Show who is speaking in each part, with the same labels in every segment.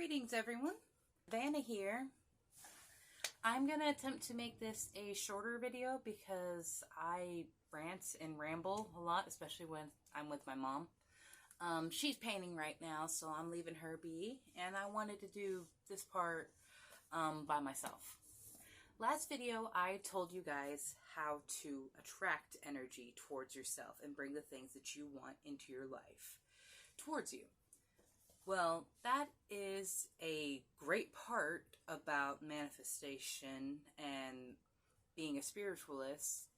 Speaker 1: Greetings everyone, Vanna here. I'm going to attempt to make this a shorter video because I rant and ramble a lot, especially when I'm with my mom. She's painting right now, so I'm leaving her be, and I wanted to do this part by myself. Last video, I told you guys how to attract energy towards yourself and bring the things that you want into your life towards you. Well, that is a great part about manifestation and being a spiritualist.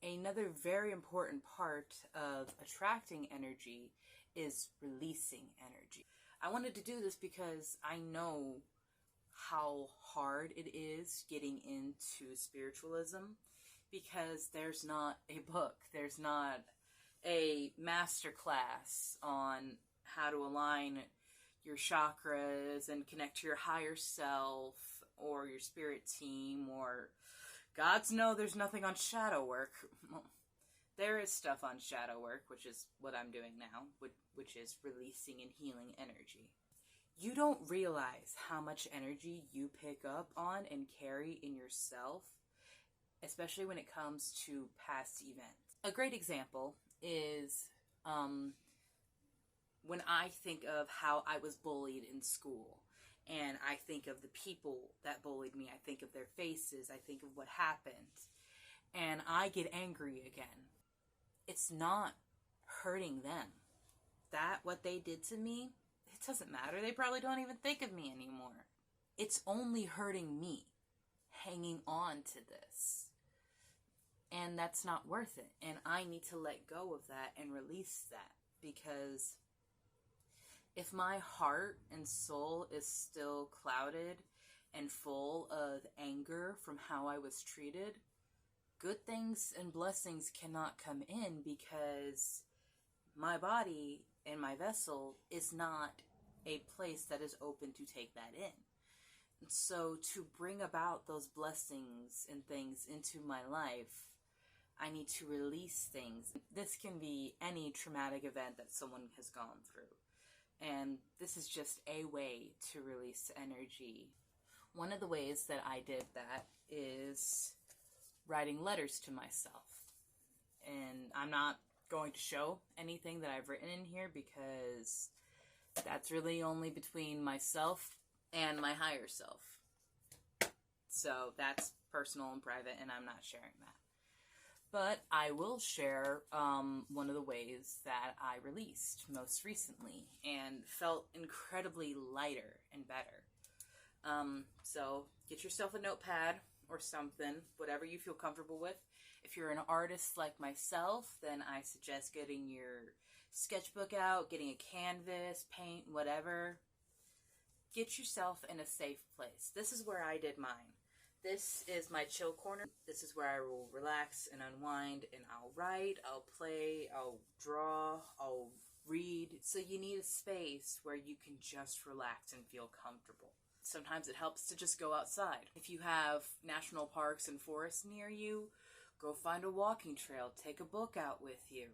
Speaker 1: Another very important part of attracting energy is releasing energy. I wanted to do this because I know how hard it is getting into spiritualism, because there's not a book, there's not a master class on how to align your chakras and connect to your higher self or your spirit team, or gods know there's nothing on shadow work. Well, there is stuff on shadow work, which is what I'm doing now, which is releasing and healing energy. You don't realize how much energy you pick up on and carry in yourself, especially when it comes to past events. A great example is when I think of how I was bullied in school, and I think of the people that bullied me, I think of their faces, I think of what happened, and I get angry again. It's not hurting them. What they did to me, it doesn't matter. They probably don't even think of me anymore. It's only hurting me, hanging on to this. And that's not worth it. And I need to let go of that and release that, because if my heart and soul is still clouded and full of anger from how I was treated, good things and blessings cannot come in, because my body and my vessel is not a place that is open to take that in. And so to bring about those blessings and things into my life, I need to release things. This can be any traumatic event that someone has gone through. And this is just a way to release energy. One of the ways that I did that is writing letters to myself. And I'm not going to show anything that I've written in here, because that's really only between myself and my higher self. So that's personal and private, and I'm not sharing that. But I will share one of the ways that I released most recently and felt incredibly lighter and better. So get yourself a notepad or something, whatever you feel comfortable with. If you're an artist like myself, then I suggest getting your sketchbook out, getting a canvas, paint, whatever. Get yourself in a safe place. This is where I did mine. This is my chill corner. This is where I will relax and unwind, and I'll write, I'll play, I'll draw, I'll read. So you need a space where you can just relax and feel comfortable. Sometimes it helps to just go outside. If you have national parks and forests near you, go find a walking trail, take a book out with you,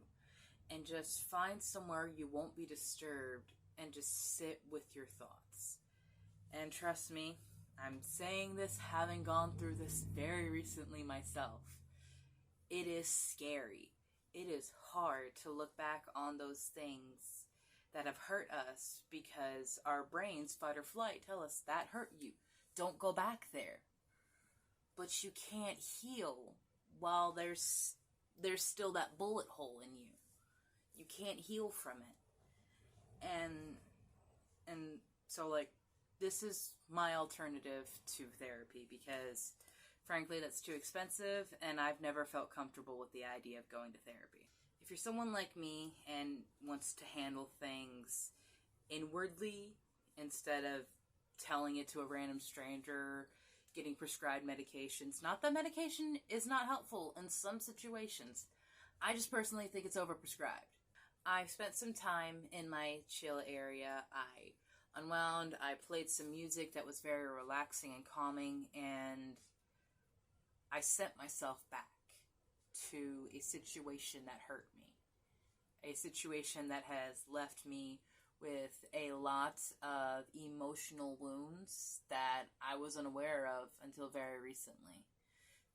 Speaker 1: and just find somewhere you won't be disturbed and just sit with your thoughts. And trust me, I'm saying this having gone through this very recently myself. It is scary. It is hard to look back on those things that have hurt us, because our brains, fight or flight, tell us that hurt you. Don't go back there. But you can't heal while there's still that bullet hole in you. You can't heal from it. And so, like, this is my alternative to therapy, because frankly that's too expensive, and I've never felt comfortable with the idea of going to therapy. If you're someone like me and wants to handle things inwardly instead of telling it to a random stranger, getting prescribed medications, not that medication is not helpful in some situations, I just personally think it's overprescribed. I spent some time in my chill area. I unwound, I played some music that was very relaxing and calming, and I sent myself back to a situation that hurt me. A situation that has left me with a lot of emotional wounds that I wasn't aware of until very recently.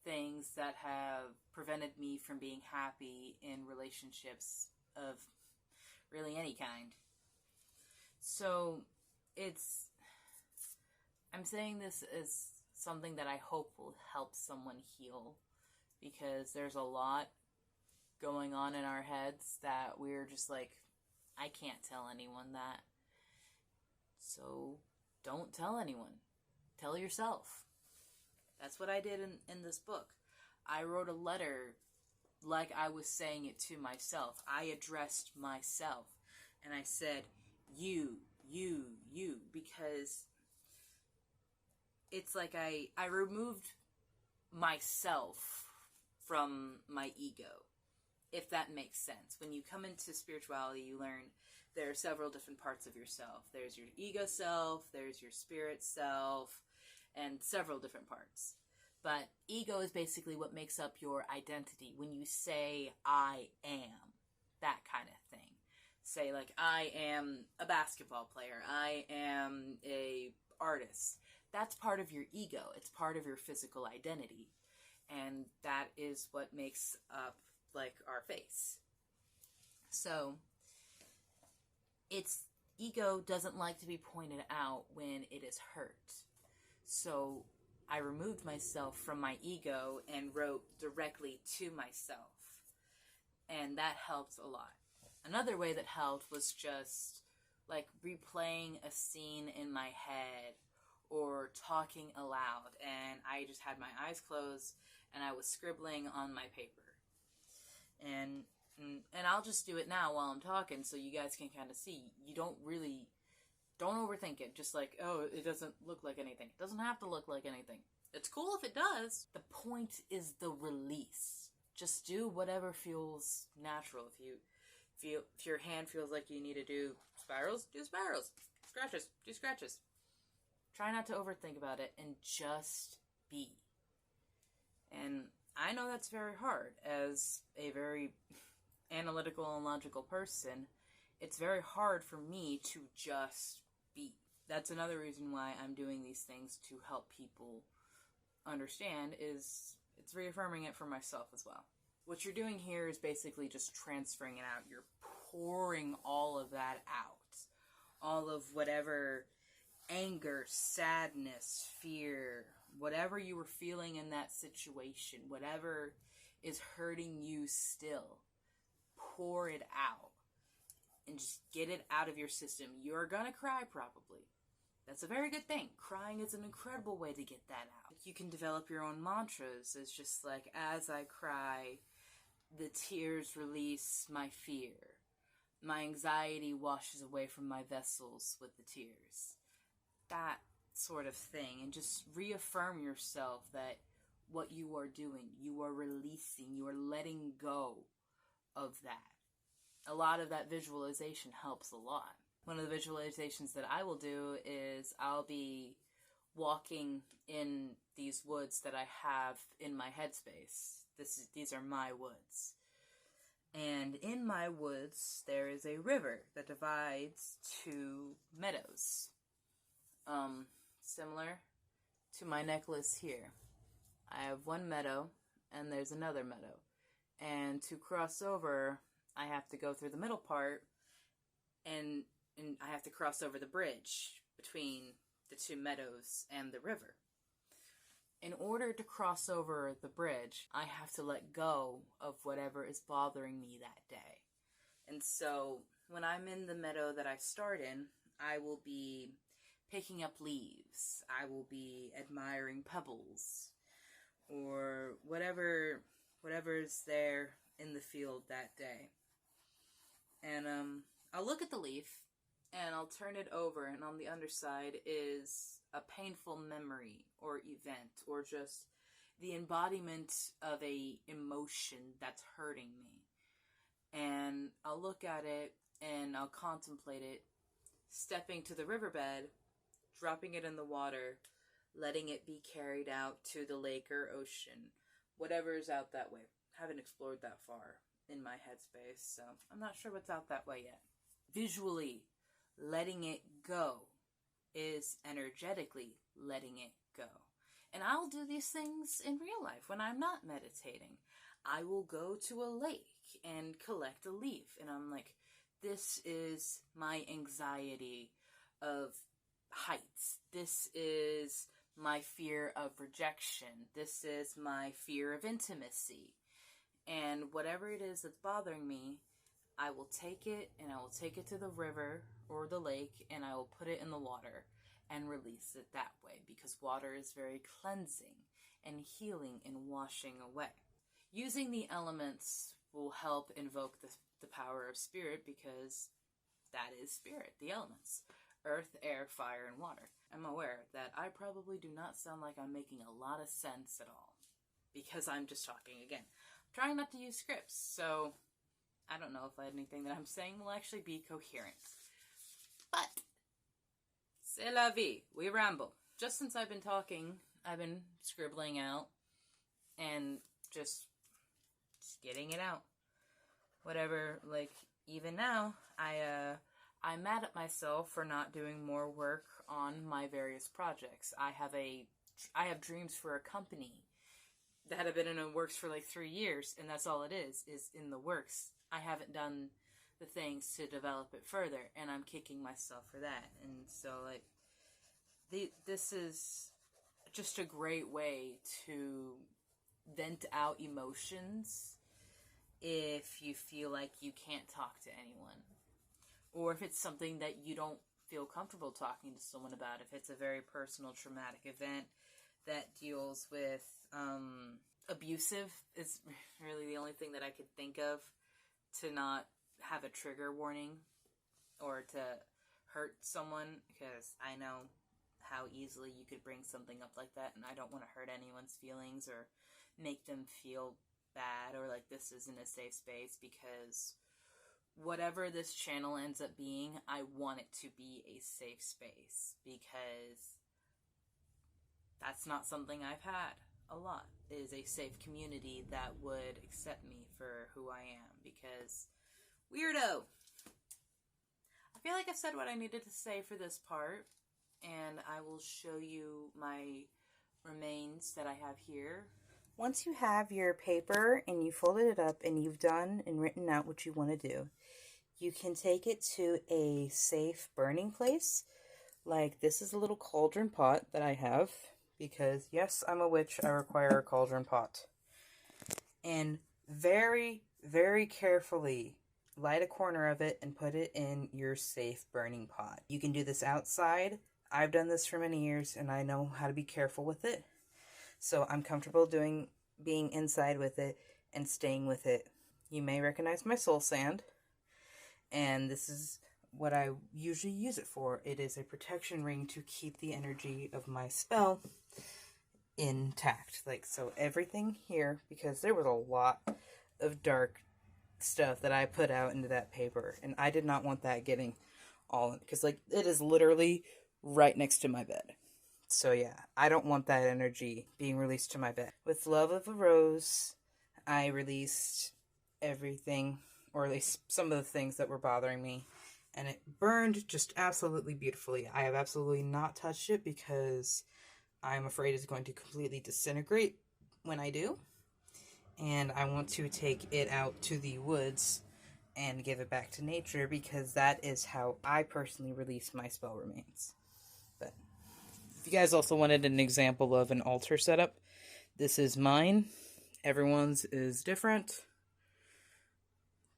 Speaker 1: Things that have prevented me from being happy in relationships of really any kind. So I'm saying this as something that I hope will help someone heal, because there's a lot going on in our heads that we're just like, I can't tell anyone that. So don't tell anyone. Tell yourself. That's what I did in this book. I wrote a letter like I was saying it to myself. I addressed myself and I said, you, because it's like I removed myself from my ego, if that makes sense. When you come into spirituality, you learn there are several different parts of yourself. There's your ego self, there's your spirit self, and several different parts. But ego is basically what makes up your identity. When you say, I am, that kind of thing. Say, like, I am a basketball player. I am a artist. That's part of your ego. It's part of your physical identity. And that is what makes up, like, our face. So, its ego doesn't like to be pointed out when it is hurt. So, I removed myself from my ego and wrote directly to myself. And that helped a lot. Another way that helped was just like replaying a scene in my head or talking aloud. And I just had my eyes closed and I was scribbling on my paper. And I'll just do it now while I'm talking so you guys can kind of see. You don't overthink it. Just like, oh, it doesn't look like anything. It doesn't have to look like anything. It's cool if it does. The point is the release. Just do whatever feels natural. If your hand feels like you need to do spirals, do spirals. Scratches, do scratches. Try not to overthink about it and just be. And I know that's very hard. As a very analytical and logical person, it's very hard for me to just be. That's another reason why I'm doing these things, to help people understand, is it's reaffirming it for myself as well. What you're doing here is basically just transferring it out. You're pouring all of that out. All of whatever anger, sadness, fear, whatever you were feeling in that situation, whatever is hurting you still, pour it out. And just get it out of your system. You're gonna cry probably. That's a very good thing. Crying is an incredible way to get that out. You can develop your own mantras. It's just like, as I cry, the tears release my fear. My anxiety washes away from my vessels with the tears. That sort of thing. And just reaffirm yourself that what you are doing, you are releasing, you are letting go of that. A lot of that visualization helps a lot. One of the visualizations that I will do is I'll be walking in these woods that I have in my headspace. These are my woods. And in my woods, there is a river that divides two meadows. Similar to my necklace here. I have one meadow, and there's another meadow. And to cross over, I have to go through the middle part, and I have to cross over the bridge between the two meadows and the river. In order to cross over the bridge, I have to let go of whatever is bothering me that day. And so, when I'm in the meadow that I start in, I will be picking up leaves. I will be admiring pebbles, or whatever's there in the field that day. And I'll look at the leaf, and I'll turn it over, and on the underside is a painful memory or event, or just the embodiment of a emotion that's hurting me. And I'll look at it, and I'll contemplate it, stepping to the riverbed, dropping it in the water, letting it be carried out to the lake or ocean, whatever's out that way. Haven't explored that far in my headspace, so I'm not sure what's out that way yet. Visually letting it go is energetically letting it go. And I'll do these things in real life when I'm not meditating. I will go to a lake and collect a leaf, and I'm like, this is my anxiety of heights. This is my fear of rejection. This is my fear of intimacy. And whatever it is that's bothering me, I will take it and I will take it to the river or the lake and I will put it in the water and release it that way, because water is very cleansing and healing and washing away. Using the elements will help invoke the power of spirit, because that is spirit, the elements: earth, air, fire, and water. I'm aware that I probably do not sound like I'm making a lot of sense at all, because I'm just talking again. I'm trying not to use scripts, so I don't know if anything that I'm saying will actually be coherent. But, c'est la vie. We ramble. Just since I've been talking, I've been scribbling out and just getting it out. Whatever, like, even now, I'm mad at myself for not doing more work on my various projects. I have dreams for a company that have been in the works for like 3 years, and that's all it is in the works. I haven't done the things to develop it further, and I'm kicking myself for that. And so, like, this is just a great way to vent out emotions if you feel like you can't talk to anyone, or if it's something that you don't feel comfortable talking to someone about. If it's a very personal traumatic event that deals with abusive, is really the only thing that I could think of to not have a trigger warning or to hurt someone, because I know how easily you could bring something up like that, and I don't want to hurt anyone's feelings or make them feel bad or like this isn't a safe space, because whatever this channel ends up being, I want it to be a safe space, because that's not something I've had a lot, is a safe community that would accept me for who I am, because weirdo. I feel like I've said what I needed to say for this part, and I will show you my remains that I have here. Once you have your paper and you folded it up and you've done and written out what you want to do, you can take it to a safe burning place. Like, this is a little cauldron pot that I have, because yes, I'm a witch, I require a cauldron pot. And very, very carefully light a corner of it and put it in your safe burning pot. You can do this outside. I've done this for many years and I know how to be careful with it. So I'm comfortable being inside with it and staying with it. You may recognize my soul sand, and this is what I usually use it for. It is a protection ring to keep the energy of my spell intact. Like, so everything here, because there was a lot of dark stuff that I put out into that paper, and I did not want that getting all, because like, it is literally right next to my bed. So yeah, I don't want that energy being released to my bed. With Love of a Rose, I released everything, or at least some of the things that were bothering me, and it burned just absolutely beautifully. I have absolutely not touched it because I'm afraid it's going to completely disintegrate when I do, and I want to take it out to the woods and give it back to nature, because that is how I personally release my spell remains. But if you guys also wanted an example of an altar setup, this is mine. Everyone's is different,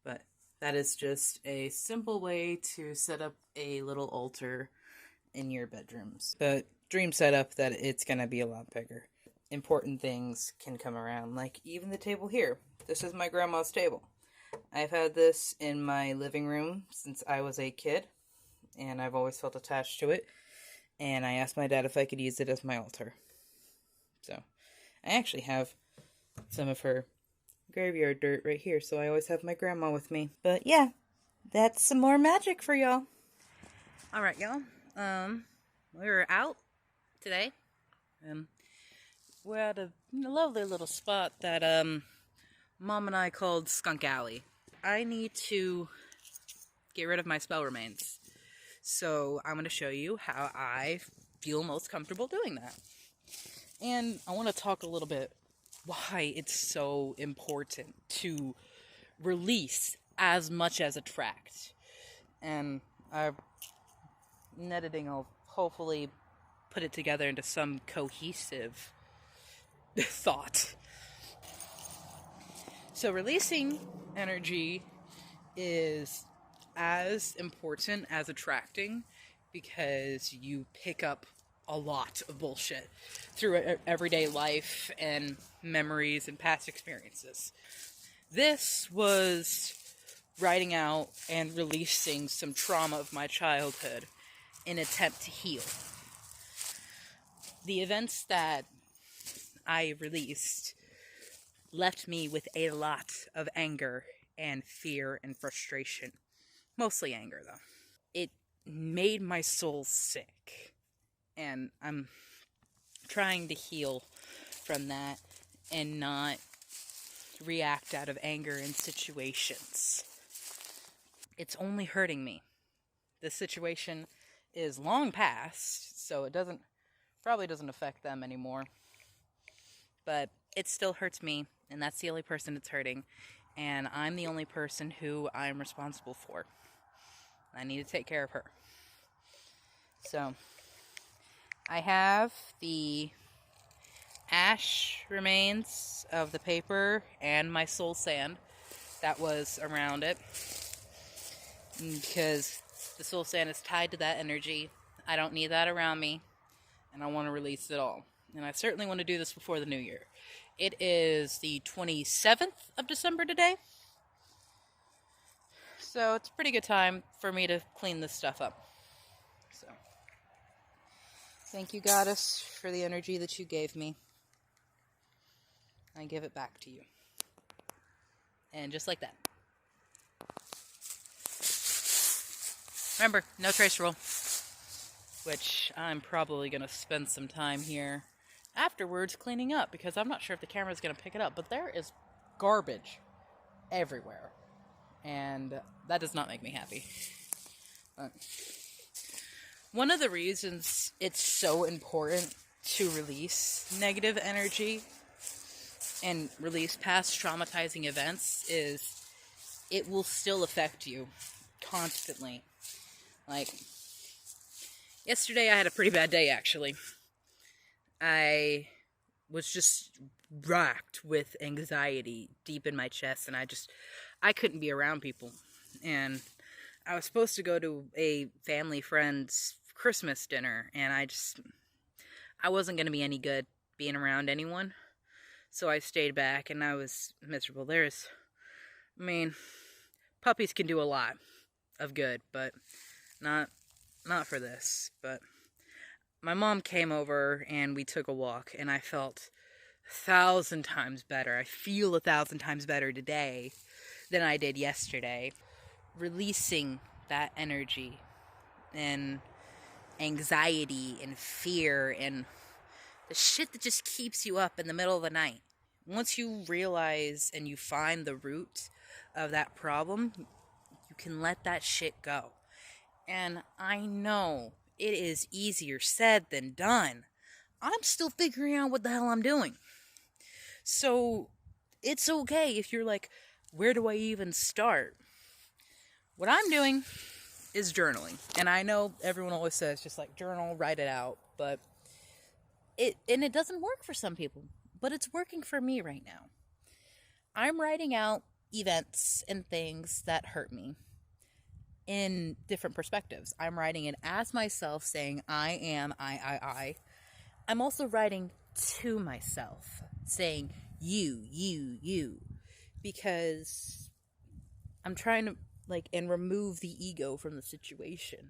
Speaker 1: but that is just a simple way to set up a little altar in your bedrooms. But dream setup that it's going to be a lot bigger. Important things can come around, like even the table here. This is my grandma's table. I've had this in my living room since I was a kid, and I've always felt attached to it. And I asked my dad if I could use it as my altar. So, I actually have some of her graveyard dirt right here, so I always have my grandma with me. But yeah, that's some more magic for y'all. Alright, y'all. We were out today. We're at a lovely little spot that Mom and I called Skunk Alley. I need to get rid of my spell remains. So I'm going to show you how I feel most comfortable doing that. And I want to talk a little bit why it's so important to release as much as attract. And in editing, I'll hopefully put it together into some cohesive thought. So releasing energy is as important as attracting because you pick up a lot of bullshit through everyday life and memories and past experiences. This was writing out and releasing some trauma of my childhood in an attempt to heal. The events that I released left me with a lot of anger and fear and frustration. Mostly anger, though. It made my soul sick. And I'm trying to heal from that and not react out of anger in situations. It's only hurting me. This situation is long past, so it probably doesn't affect them anymore. But it still hurts me, and that's the only person it's hurting. And I'm the only person who I'm responsible for. I need to take care of her. So, I have the ash remains of the paper and my soul sand that was around it. Because the soul sand is tied to that energy. I don't need that around me. And I want to release it all. And I certainly want to do this before the new year. It is the 27th of December today. So it's a pretty good time for me to clean this stuff up. So, thank you, Goddess, for the energy that you gave me. I give it back to you. And just like that. Remember, no trace rule. Which I'm probably going to spend some time here afterwards cleaning up, because I'm not sure if the camera's going to pick it up, but there is garbage everywhere. And that does not make me happy. But one of the reasons it's so important to release negative energy and release past traumatizing events is it will still affect you constantly. Like, yesterday I had a pretty bad day, actually. I was just racked with anxiety deep in my chest, and I couldn't be around people. And I was supposed to go to a family friend's Christmas dinner, and I wasn't going to be any good being around anyone. So I stayed back, and I was miserable. Puppies can do a lot of good, but not for this. But my mom came over and we took a walk, and I felt 1,000 times better. I feel 1,000 times better today than I did yesterday. Releasing that energy and anxiety and fear and the shit that just keeps you up in the middle of the night. Once you realize and you find the root of that problem, you can let that shit go. And I know it is easier said than done. I'm still figuring out what the hell I'm doing. So it's okay if you're like, where do I even start? What I'm doing is journaling. And I know everyone always says just like journal, write it out, but it doesn't work for some people, but it's working for me right now. I'm writing out events and things that hurt me in different perspectives. I'm writing it as myself, saying I am I. I'm also writing to myself, saying you, because I'm trying to and remove the ego from the situation.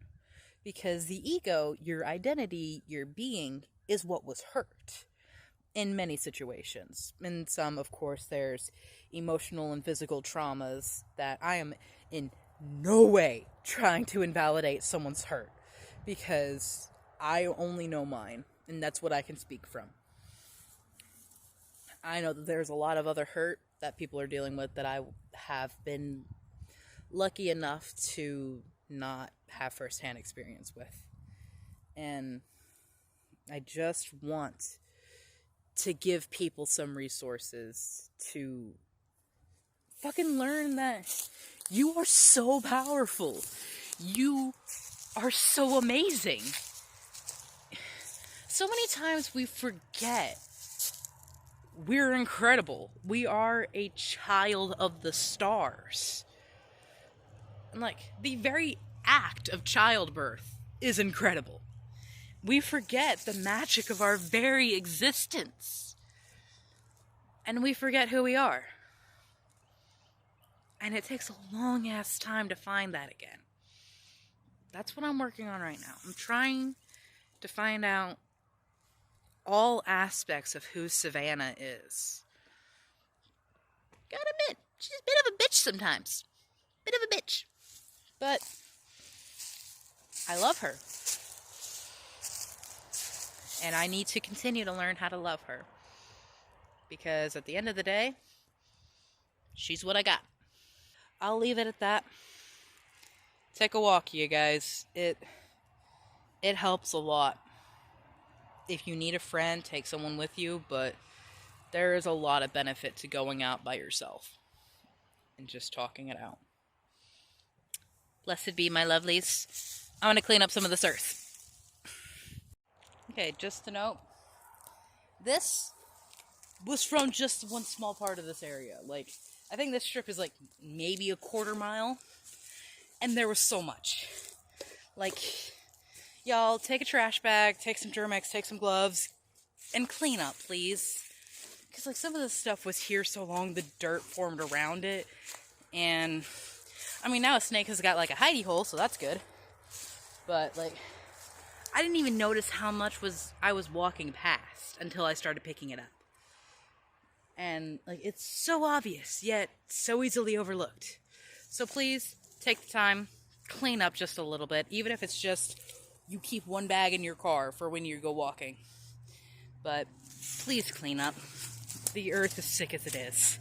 Speaker 1: Because the ego, your identity, your being, is what was hurt in many situations. In some, of course, there's emotional and physical traumas that I am in no way trying to invalidate someone's hurt, because I only know mine, and that's what I can speak from. I know that there's a lot of other hurt that people are dealing with that I have been lucky enough to not have firsthand experience with. And I just want to give people some resources to fucking learn that you are so powerful. You are so amazing. So many times we forget we're incredible. We are a child of the stars. And like, the very act of childbirth is incredible. We forget the magic of our very existence. And we forget who we are. And it takes a long ass time to find that again. That's what I'm working on right now. I'm trying to find out all aspects of who Savannah is. Gotta admit, she's a bit of a bitch sometimes. Bit of a bitch. But I love her. And I need to continue to learn how to love her. Because at the end of the day, she's what I got. I'll leave it at that. Take a walk, you guys. It helps a lot. If you need a friend, take someone with you, but there is a lot of benefit to going out by yourself and just talking it out. Blessed be my lovelies. I'm going to clean up some of this earth. Okay, just to note, this was from just one small part of this area. Like, I think this strip is like maybe a quarter mile, and there was so much. Like, y'all, take a trash bag, take some Germex, take some gloves, and clean up, please. Because, like, some of this stuff was here so long, the dirt formed around it. And, I mean, now a snake has got, like, a hidey hole, so that's good. But, like, I didn't even notice how much I was walking past until I started picking it up. And, like, it's so obvious, yet so easily overlooked. So please, take the time, clean up just a little bit, even if it's just you keep one bag in your car for when you go walking. But please clean up. The earth is sick as it is.